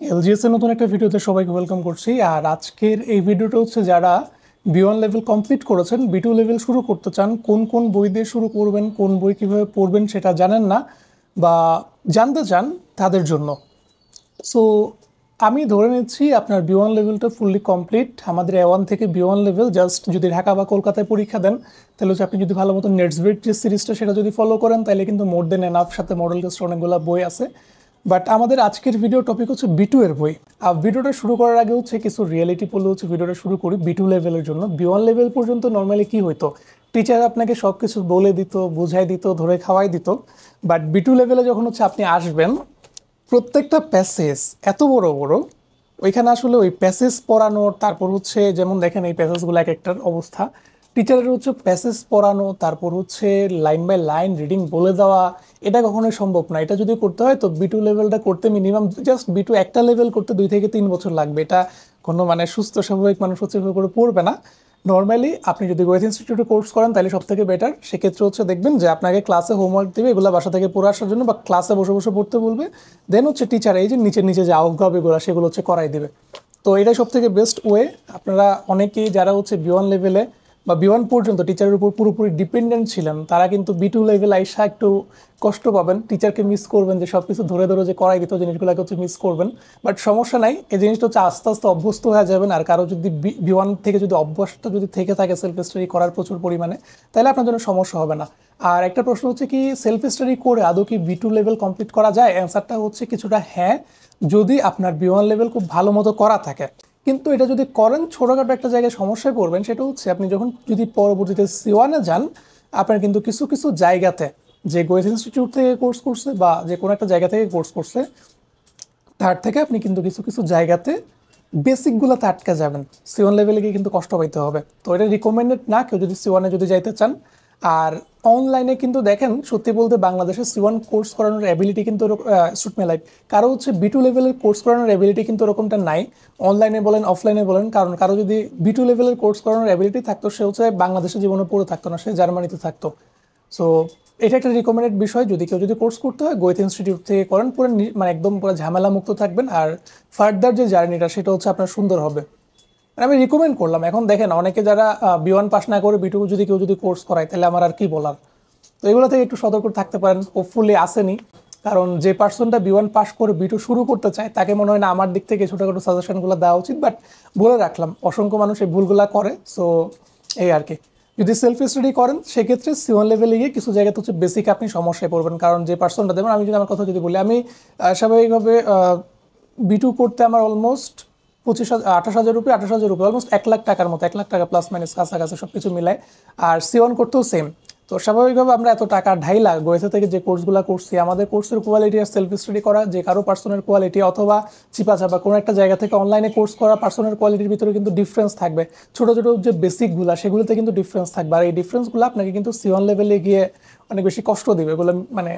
এলজিএস এর নতুন একটা ভিডিওতে সবাইকে ওয়েলকাম করছি। আর আজকের এই ভিডিওটা হচ্ছে যারা বি1 লেভেল কমপ্লিট করেছেন, বি2 লেভেল শুরু করতে চান, কোন কোন বই দিয়ে শুরু করবেন, কোন বই কীভাবে পড়বেন সেটা জানেন না বা জানতে চান তাদের জন্য। সো আমি ধরে নিচ্ছি আপনার বি1 লেভেলটা ফুললি কমপ্লিট। আমাদের A1 থেকে বি1 লেভেল জাস্ট যদি ঢাকা বা কলকাতায় পরীক্ষা দেন তাহলে হচ্ছে আপনি যদি ভালো মতো নেটসব্রিড যে সিরিজটা সেটা যদি ফলো করেন তাহলে কিন্তু মোর দেন এনাফ, সাথে মডেল টেস্ট অনেকগুলো বই আছে। বাট আমাদের আজকের ভিডিও টপিক হচ্ছে বি2 এর বই। আর ভিডিওটা শুরু করার আগে হচ্ছে কিছু রিয়েলিটি বলে হচ্ছে ভিডিওটা শুরু করি। বি2 লেভেলের জন্য বি1 লেভেল পর্যন্ত নর্মালি কি হতো, টিচার আপনাকে সব কিছু বলে দিত, বুঝাই দিত, ধরে খাওয়াই দিত। বাট বি2 লেভেলে যখন হচ্ছে আপনি আসবেন, প্রত্যেকটা প্যাসেজ এত বড় বড়, ওইখানে আসলে ওই প্যাসেজ পড়ানো, তারপর হচ্ছে যেমন দেখেন এই প্যাসেজগুলো এক একটার অবস্থা, টিচারের হচ্ছে প্যাসেজ পড়ানো, তারপর হচ্ছে লাইন বাই লাইন রিডিং বলে দেওয়া, এটা কখনোই সম্ভব না। এটা যদি করতে হয় তো বি2 লেভেলটা করতে মিনিমাম জাস্ট বি2 একটা লেভেল করতে 2 থেকে 3 বছর লাগবে। এটা কোনো মানে সুস্থ স্বাভাবিক মানুষ হচ্ছে এভাবে করে পড়বে না। নর্মালি আপনি যদি গোয়েথ ইনস্টিটিউটে কোর্স করেন তাহলে সব থেকে বেটার। সেক্ষেত্রে হচ্ছে দেখবেন যে আপনাকে ক্লাসে হোমওয়ার্ক দেবে এগুলো বাসা থেকে পড়ে আসার জন্য, বা ক্লাসে বসে বসে পড়তে বলবে। দেন হচ্ছে টিচার এই যে নিচে নিচে যে আউটগাব এগুলো সেগুলো হচ্ছে করাই দেবে। তো এটাই সব থেকে বেস্ট ওয়ে। আপনারা অনেকেই যারা হচ্ছে বি1 লেভেলে বা বি1 পর্যন্ত টিচারের উপর পুরোপুরি ডিপেন্ডেন্ট ছিলেন, তারা কিন্তু বি2 লেভেল আইসা একটু কষ্ট পাবেন, টিচারকে মিস করবেন, যে সব কিছু ধরে ধরে যে করাই দিত জিনিসগুলোকে হচ্ছে মিস করবেন। বাট সমস্যা নাই, এই জিনিসটা হচ্ছে আস্তে আস্তে অভ্যস্ত হয়ে যাবেন। আর কারো যদি বি1 থেকে যদি অভ্যাসটা যদি থেকে থাকে সেলফ স্টাডি করার প্রচুর পরিমাণে, তাহলে আপনার জন্য সমস্যা হবে না। আর একটা প্রশ্ন হচ্ছে কি, সেলফ স্টাডি করে আদৌ কি বি2 লেভেল কমপ্লিট করা যায়? অ্যান্সারটা হচ্ছে কিছুটা হ্যাঁ, যদি আপনার বি1 লেভেল খুব ভালো মতো করা থাকে। কিন্তু এটা যদি করেন ছোটোখাটো একটা জায়গায় সমস্যায় পড়বেন, সেটা হচ্ছে আপনি যখন যদি পরবর্তীতে সি1-এ যান, আপনার কিন্তু কিছু কিছু জায়গাতে যে গোয়েথ ইনস্টিটিউট থেকে কোর্স করছে বা যে কোনো একটা জায়গা থেকে কোর্স করছে, তার থেকে আপনি কিন্তু কিছু কিছু জায়গাতে বেসিকগুলোতে আটকে যাবেন, সি1 লেভেলে গিয়ে কিন্তু কষ্ট পাইতে হবে। তো এটা রিকমেন্ডেড না কেউ যদি সি1-এ যদি যাইতে চান। আর অনলাইনে কিন্তু দেখেন সত্যি বলতে বাংলাদেশে সি1 কোর্স করানোর অ্যাবিলিটি কিন্তু লাইক কারো হচ্ছে বি2 লেভেলের কোর্স করানোর অ্যাবিলিটি কিন্তু এরকমটা নাই, অনলাইনে বলেন অফলাইনে বলেন। কারণ কারো যদি বি2 লেভেলের কোর্স করানোর অ্যাবিলিটি থাকতো, সে হচ্ছে বাংলাদেশে জীবনে পড়ে থাকতো না, সে জার্মানিতে থাকতো। সো এটা একটা রিকমেন্ডেড বিষয়, যদি কেউ যদি কোর্স করতে হয় গোয়েথ ইনস্টিটিউট থেকে করেন, পুরো মানে একদম পুরো ঝামেলা মুক্ত থাকবেন। আর ফার্দার যে জার্নিটা সেটা হচ্ছে আপনার সুন্দর হবে। আর আমি রিকমেন্ড করলাম। এখন দেখেন অনেকে যারা বি1 পাস না করে বি2 যদি কেউ যদি কোর্স করায়, তাহলে আমার আর কি বলার। তো এগুলো থেকে একটু সতর্ক থাকতে পারেন, হোপফুলি আসেনি। কারণ যে পার্সনটা বি1 পাস করে বি2 শুরু করতে চায়, তাকে মনে হয় না আমার দিক থেকে ছোটোখাটো সাজেশনগুলো দেওয়া উচিত। বাট বলে রাখলাম, অসংখ্য মানুষ এই ভুলগুলো করে। সো এই আর কি। যদি সেলফ স্টাডি করেন সেক্ষেত্রে সি1 লেভেলে গিয়ে কিছু জায়গাতে হচ্ছে বেসিক আপনি সমস্যায় পড়বেন। কারণ যে পার্সনটা দেবেন, আমি যদি আমার কথা যদি বলি, আমি স্বাভাবিকভাবে বি2 করতে আমার almost 28,000 rupee, 28,000 rupee, almost 1 lakh টাকার মতো, 1 লাখ টাকা প্লাস মাইনাস কাছাকাছি সব কিছু মিলায়। আর সি1 করতেও সেম। তো স্বাভাবিকভাবে আমরা এত টাকা 2.5 লাখ গোয়েথা থেকে যে কোর্সগুলো করছি, আমাদের কোর্সের কোয়ালিটি আর সেলফ স্টাডি করা যে কারো পার্সনের কোয়ালিটি, অথবা চিপাচাপা কোনো একটা জায়গা থেকে অনলাইনে কোর্স করা পার্সনের কোয়ালিটির ভিতরে কিন্তু ডিফারেন্স থাকবে। ছোটো ছোটো যে বেসিকগুলো সেগুলোতে কিন্তু ডিফারেন্স থাকবে। আর এই ডিফারেন্সগুলো আপনাকে কিন্তু সি1 লেভেলে গিয়ে অনেক বেশি কষ্ট দিবে, এগুলো মানে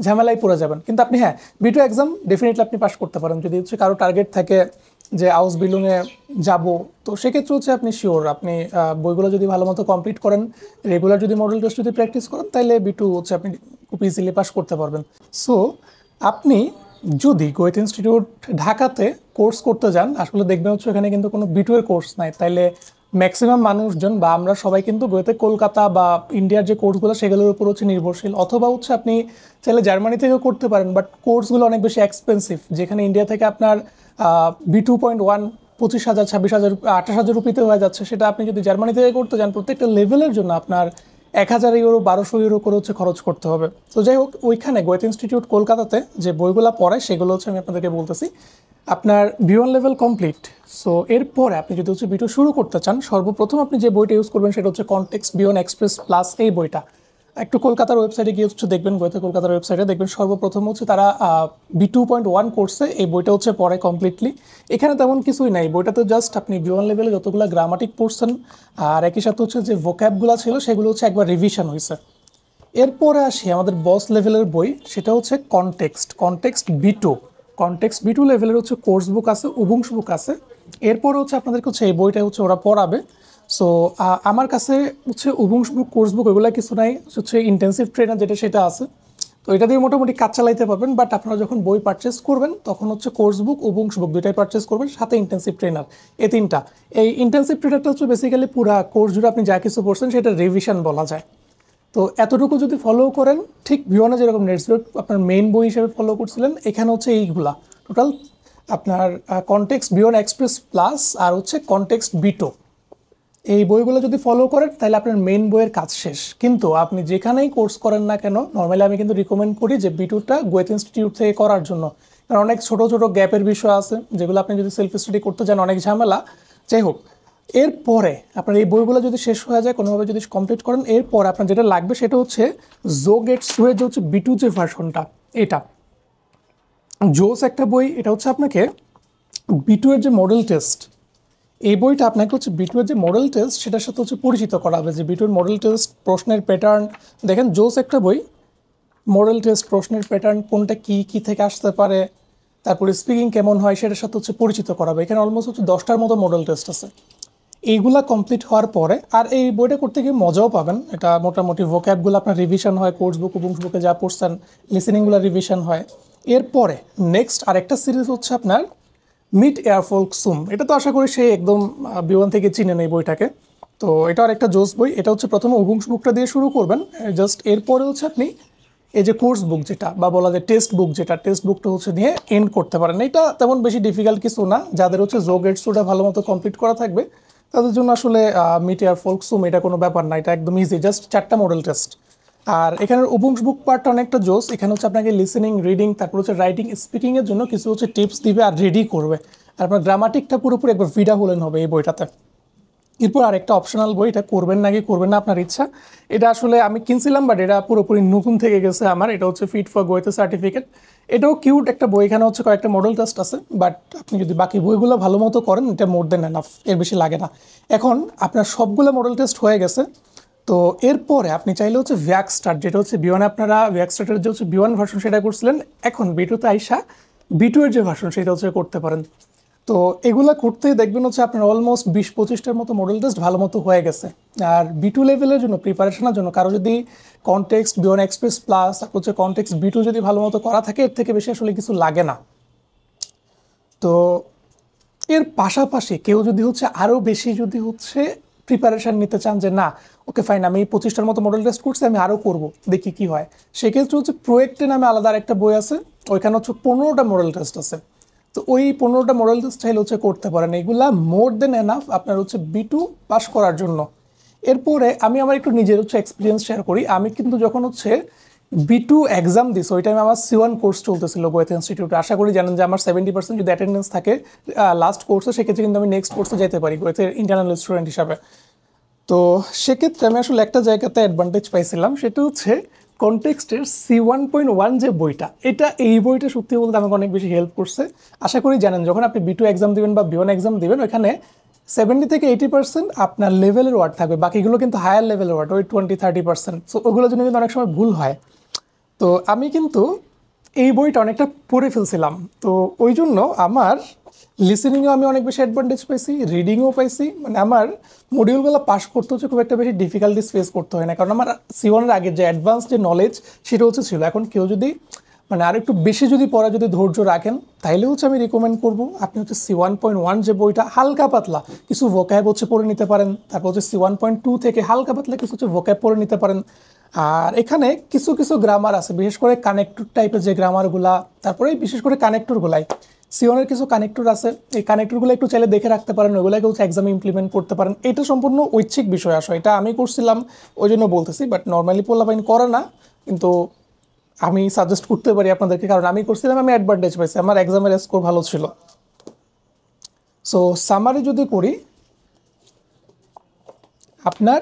ঝামেলায় পড়ে যাবেন। কিন্তু আপনি হ্যাঁ, বি2 এক্সাম ডেফিনেটলি আপনি পাস করতে পারেন যদি হচ্ছে কারো টার্গেট থাকে যে হাউস বিল্ডিংয়ে যাব। তো সেক্ষেত্রে হচ্ছে আপনি শিওর, আপনি বইগুলো যদি ভালো মতো কমপ্লিট করেন, রেগুলার যদি মডেল টেস্ট যদি প্র্যাকটিস করেন, তাহলে বি2 হচ্ছে আপনি খুব ইজিলি পাস করতে পারবেন। সো আপনি যদি গোয়েথ ইনস্টিটিউট ঢাকাতে কোর্স করতে যান, আসলে দেখবেন হচ্ছে এখানে কিন্তু কোনো বি2 এর কোর্স নাই। তাইলে ম্যাক্সিমাম মানুষজন বা আমরা সবাই কিন্তু গোয়েতে কলকাতা বা ইন্ডিয়ার যে কোর্সগুলো সেগুলোর উপর হচ্ছে নির্ভরশীল। অথবা হচ্ছে আপনি চাইলে জার্মানি থেকেও করতে পারেন, বাট কোর্সগুলো অনেক বেশি এক্সপেন্সিভ। যেখানে ইন্ডিয়া থেকে আপনার বি2.1 25,000, 26,000, 28,000 রুপিতে হয়ে যাচ্ছে, সেটা আপনি যদি জার্মানি থেকে করতে যান প্রত্যেকটা লেভেলের জন্য আপনার 1,000 ইউরো, 1,200 ইউরো করে হচ্ছে খরচ করতে হবে। তো যাই হোক, ওইখানে গোয়েথ ইনস্টিটিউট কলকাতাতে যে বইগুলো পড়ায় সেগুলো হচ্ছে আমি আপনাদেরকে বলতেছি। আপনার বি1 লেভেল কমপ্লিট, সো এরপরে আপনি যদি হচ্ছে বি2 শুরু করতে চান, সর্বপ্রথম আপনি যে বইটা ইউজ করবেন সেটা হচ্ছে কনটেক্সট বি1 এক্সপ্রেস প্লাস। এই বইটা একটু কলকাতার ওয়েবসাইটে গিয়ে হচ্ছে দেখবেন, গোয়েতে কলকাতার ওয়েবসাইটে দেখবেন সর্বপ্রথম হচ্ছে তারা বি2.1 কোর্সে এই বইটা হচ্ছে পড়ে কমপ্লিটলি। এখানে তেমন কিছুই নাই, বইটাতে জাস্ট আপনি বি1 লেভেলে যতগুলো গ্রামাটিক পড়ছেন আর একই সাথে হচ্ছে যে ভোক্যাবগুলো ছিল সেগুলো হচ্ছে একবার রিভিশন হয়েছে। এরপরে আসি আমাদের বস লেভেলের বই, সেটা হচ্ছে কনটেক্সট বি2। কনটেক্সট বি2 লেভেলের হচ্ছে কোর্স বুক আছে, উবুংস বুক আছে। এরপরে হচ্ছে আপনাদেরকে হচ্ছে এই বইটা হচ্ছে ওরা পড়াবে। সো আমার কাছে হচ্ছে উবুংস বুক, কোর্স বুক, ওইগুলো কিছু নাই, হচ্ছে ইন্টেন্সিভ ট্রেনার যেটা সেটা আছে। তো এটা দিয়ে মোটামুটি কাজ চালাইতে পারবেন। বাট আপনারা যখন বই পারচেস করবেন তখন হচ্ছে কোর্স বুক ও বুকস বুক দুইটাই পারচেস করবেন, সাথে ইন্টেন্সিভ ট্রেনার, এই তিনটা। এই ইন্টেন্সিভ ট্রেনারটা হচ্ছে বেসিক্যালি পুরা কোর্স জুড়ে আপনি যা কিছু পড়ছেন সেটা রিভিশন বলা যায়। তো এতটুকু যদি ফলো করেন, ঠিক ভিওনে যেরকম নেটসবেক আপনার মেইন বই হিসেবে ফলো করছিলেন, এখানে হচ্ছে এইগুলা টোটাল আপনার কনটেক্সট বিয়ন এক্সপ্রেস প্লাস আর হচ্ছে কনটেক্সট বিটো, এই বইগুলো যদি ফলো করেন তাহলে আপনার মেইন বইয়ের কাজ শেষ। কিন্তু আপনি যেখানেই কোর্স করেন না কেন, নর্মালি আমি কিন্তু রিকমেন্ড করি যে বিটুটা গোয়েথ ইনস্টিটিউট থেকে করার জন্য, কারণ অনেক ছোট ছোট গ্যাপের বিষয় আছে যেগুলো আপনি যদি সেলফ স্টাডি করতে যান অনেক ঝামেলা। যাই হোক, এরপরে আপনার এই বইগুলো যদি শেষ হয়ে যায় কোনোভাবে যদি কমপ্লিট করেন, এরপর আপনার যেটা লাগবে সেটা হচ্ছে জোগেটসুয়ের যে হচ্ছে বিটু যে ভার্সনটা, এটা জোস একটা বই। এটা হচ্ছে আপনাকে বিটু এর যে মডেল টেস্ট, এই বইটা আপনাকে হচ্ছে বিটু এর যে মডেল টেস্ট সেটার সাথে হচ্ছে পরিচিত করাবে, যে বিটুর মডেল টেস্ট প্রশ্নের প্যাটার্ন। দেখেন জোস একটা বই, মডেল টেস্ট প্রশ্নের প্যাটার্ন কোনটা কী কী থেকে আসতে পারে, তারপরে স্পিকিং কেমন হয় সেটার সাথে হচ্ছে পরিচিত করাবে। এখানে অলমোস্ট হচ্ছে 10টার মতো মডেল টেস্ট আছে। এইগুলা কমপ্লিট হওয়ার পরে, আর এই বইটা করতে গিয়ে মজাও পাবেন, এটা মোটামুটি ভোক্যাবগুলো আপনার রিভিশন হয়, কোর্স বুক এবং বুকে যা পড়ছেন লিসেনিংগুলো রিভিশন হয়। এরপরে নেক্সট আরেকটা সিরিজ হচ্ছে আপনার মিট এয়ারফোল্ক সুম। এটা তো আশা করি সে একদম বিওয়ান থেকে চিনেন এই বইটাকে। তো এটা আরেকটা জোস বই। এটা হচ্ছে প্রথমে উবুংস বুকটা দিয়ে শুরু করবেন, জাস্ট এরপরে হচ্ছে আপনি এই যে কোর্স বুক যেটা বা বলা যায় টেক্সট বুক, যেটা টেক্সট বুকটা হচ্ছে নিয়ে এন্ড করতে পারেন। এটা তেমন বেশি ডিফিকাল্ট কিছু না, যাদের হচ্ছে জোগেটসুটা ভালো মতো কমপ্লিট করা থাকবে তাদের জন্য আসলে মিট এয়ারফোল্ক সুম এটা কোনো ব্যাপার না, এটা একদম ইজি, জাস্ট 4টা মডেল টেস্ট। আর এখানের উবুংস বুক পার্টটা অনেকটা জোস। এখানে হচ্ছে আপনাকে লিসেনিং, রিডিং, তারপর হচ্ছে রাইটিং, স্পিকিংয়ের জন্য কিছু হচ্ছে টিপস দিবে আর রেডি করবে। আর আপনার গ্রামাটিকটা পুরোপুরি একবার ভিডা হলেন হবে এই বইটাতে। এরপর আরেকটা অপশনাল বই, এটা করবেন নাকি করবেন না আপনার ইচ্ছা। এটা আসলে আমি কিনছিলাম বাট এটা পুরোপুরি নতুন থেকে গেছে আমার, এটা হচ্ছে ফিট ফর গোয়েতে সার্টিফিকেট। এটাও কিউট একটা বই, এখানে হচ্ছে কয়েকটা মডেল টেস্ট আছে, বাট আপনি যদি বাকি বইগুলো ভালো মতো করেন এটা মোর দেন এনাফ, এর বেশি লাগে না। এখন আপনার সবগুলো মডেল টেস্ট হয়ে গেছে, তো এরপরে আপনি চাইলে হচ্ছে ভ্যাক্সস্টার, যেটা হচ্ছে বিওয়ানে আপনারা ভ্যাক্সস্টারের যে হচ্ছে বিওয়ান ভার্সন সেটা করছিলেন, এখন বিটুতে আইসা বিটু এর যে ভার্সন সেটা হচ্ছে করতে পারেন। তো এগুলা করতে দেখবেন হচ্ছে আপনার অলমোস্ট 20-25টার মতো মডেল টেস্ট ভালো মতো হয়ে গেছে। আর বিটু লেভেলের জন্য প্রিপারেশনের জন্য কারো যদি কনটেক্সট বিওয়ান এক্সপ্রেস প্লাস হচ্ছে কনটেক্সট বিটু যদি ভালো মতো করা থাকে, এর থেকে বেশি আসলে কিছু লাগে না। তো এর পাশাপাশি কেউ যদি হচ্ছে আরও বেশি যদি হচ্ছে প্রিপারেশান নিতে চান যে না ওকে ফাইন আমি 25টার মতো মডেল টেস্ট করছি আমি আরও করব দেখি কি হয়, সেক্ষেত্রে হচ্ছে প্রোয়েক্টে নামে আলাদা আরেকটা বই আছে, ওইখানে হচ্ছে 15টা মডেল টেস্ট আছে। তো ওই 15টা মডেল টেস্ট চাইলে হচ্ছে করতে পারেন, এইগুলা মোর দেন এনাফ আপনার হচ্ছে বিটু পাস করার জন্য। এরপরে আমি আমার একটু নিজের হচ্ছে এক্সপিরিয়েন্স শেয়ার করি। আমি কিন্তু যখন হচ্ছে বিটু এক্সাম দিস ওই টাইমে আমার C1 কোর্স চলতেছিল গোয়েথ ইনস্টিটিউটে। আশা করি জানেন যে আমার 70% যদি অ্যাটেন্ডেন্স থাকে লাস্ট কোর্সে, সেক্ষেত্রে কিন্তু আমি নেক্সট কোর্সে যেতে পারি গোয়েথের ইন্টারনাল স্টুডেন্ট হিসাবে। তো সেক্ষেত্রে আমি আসলে একটা জায়গাতে অ্যাডভান্টেজ পাইছিলাম, সেটা হচ্ছে কনটেক্সটের C1.1 যে বইটা, এই বইটা সত্যি বলতে আমাকে অনেক বেশি হেল্প করছে। আশা করি জানেন যখন আপনি বিটু এক্সাম দিবেন বা বিওয়ান এক্সাম দিবেন, ওইখানে 70 থেকে 80% আপনার লেভেলের ওয়ার্ড থাকবে, বাকিগুলো কিন্তু হায়ার লেভেলের ওয়ার্ড, ওই 20-30%। সো ওগুলোর জন্য কিন্তু অনেক সময় ভুল হয়। তো আমি কিন্তু এই বইটা অনেকটা পড়ে ফেলছিলাম, তো ওই জন্য আমার লিসেনিংও আমি অনেক বেশি অ্যাডভান্টেজ পাইছি, রিডিংও পাইছি, মানে আমার মডিউলগুলো পাস করতে হচ্ছে খুব একটা বেশি ডিফিকাল্টিস ফেস করতে হয় না, কারণ আমার C1-এর আগে যে অ্যাডভান্স যে নলেজ সেটা হচ্ছে ছিল। এখন কেউ যদি মানে আর একটু বেশি যদি পড়া যদি ধৈর্য রাখেন তাইলে হচ্ছে আমি রিকমেন্ড করব আপনি হচ্ছে C1.1 যে বইটা হালকা পাতলা কিছু ভোক্যাব হচ্ছে পড়ে নিতে পারেন, তারপর হচ্ছে C1.2 থেকে হালকা পাতলা কিছু হচ্ছে ভোক্যাব পড়ে নিতে পারেন। আর এখানে কিছু কিছু গ্রামার আছে, বিশেষ করে কানেক্টর টাইপের যে গ্রামারগুলা, তারপরে বিশেষ করে কানেক্টরগুলাই C1-এর কিছু কানেক্টর আছে, এই কানেক্টরগুলো একটু চাইলে দেখে রাখতে পারেন, ওইগুলোকে হচ্ছে এক্সামে ইমপ্লিমেন্ট করতে পারেন। এটা সম্পূর্ণ ঐচ্ছিক বিষয় আসো, এটা আমি করছিলাম ওই জন্য বলতেছি, বাট নর্মালি পোলাপাইন করে না, কিন্তু আমি সাজেস্ট করতে পারি আপনাদেরকে, কারণ আমি করছিলাম, আমি অ্যাডভান্টেজ পাইছি, আমার এক্সামের স্কোর ভালো ছিল। সো সামারি যদি করি, আপনার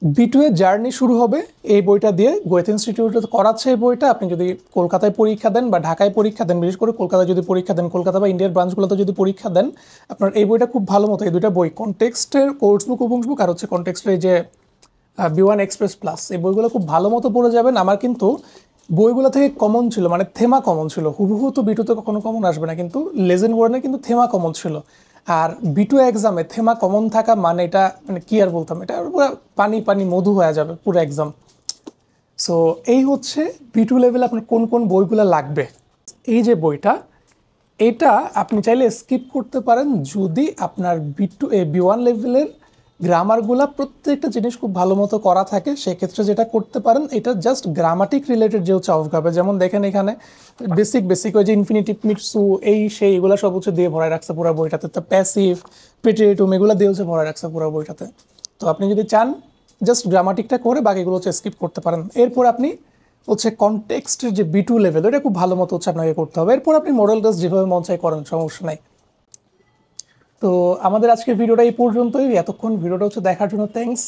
বিটু এর জার্নি শুরু হবে এই বইটা দিয়ে, গোয়েথ ইনস্টিটিউটে করাচ্ছে এই বইটা। আপনি যদি কলকাতায় পরীক্ষা দেন বা ঢাকায় পরীক্ষা দেন, বিশেষ করে কলকাতায় যদি পরীক্ষা দেন, কলকাতা বা ইন্ডিয়ার ব্রাঞ্চগুলোতে যদি পরীক্ষা দেন, আপনার এই বইটা খুব ভালো মতো, এই দুইটা বই কনটেক্সটের কোর্স বুক এবং বুক আর হচ্ছে কনটেক্সটের এই যে বিওয়ান এক্সপ্রেস প্লাস, এই বইগুলো খুব ভালো মতো পড়ে যাবেন। আমার কিন্তু বইগুলো থেকে কমন ছিল, মানে থেমা কমন ছিল, হুবহু তো বিটুতে কখনো কমন আসবে না, কিন্তু লেজেন্ড ওয়ার্ডে কিন্তু থেমা কমন ছিল। আর বিটু এক্সামে থেমা কমন থাকা মানে এটা মানে কি আর বলতাম, এটা পুরো পানি পানি মধু হয়ে যাবে পুরো এক্সাম। সো এই হচ্ছে B2 লেভেলে আপনার কোন কোন বইগুলো লাগবে। এই যে বইটা, এটা আপনি চাইলে স্কিপ করতে পারেন যদি আপনার B1 লেভেলের গ্রামারগুলা প্রত্যেকটা জিনিস খুব ভালো মতো করা থাকে। সেক্ষেত্রে যেটা করতে পারেন, এটা জাস্ট গ্রামাটিক রিলেটেড যে হচ্ছে অবগাবে, যেমন দেখেন এখানে বেসিক ওই যে ইনফিনিটিভ মিটসু এই সেই এগুলো সব হচ্ছে দিয়ে ভরায় রাখছে পুরো বইটাতে। তো প্যাসিভ প্রিটেরিটুম এগুলো দিয়ে হচ্ছে ভরায় রাখছে পুরো বইটাতে। তো আপনি যদি চান জাস্ট গ্রামাটিকটা করে বাকিগুলো হচ্ছে স্কিপ করতে পারেন। এরপর আপনি হচ্ছে কনটেক্সটের যে B2 লেভেল, এটা খুব ভালো মতো হচ্ছে আপনাকে করতে হবে। এরপর আপনি মডেল টেস্ট যেভাবে মন চাই করেন, সমস্যা নাই। তো আমাদের আজকের ভিডিওটা এই পর্যন্তই। এতক্ষণ ভিডিওটা হচ্ছে দেখার জন্য থ্যাঙ্কস।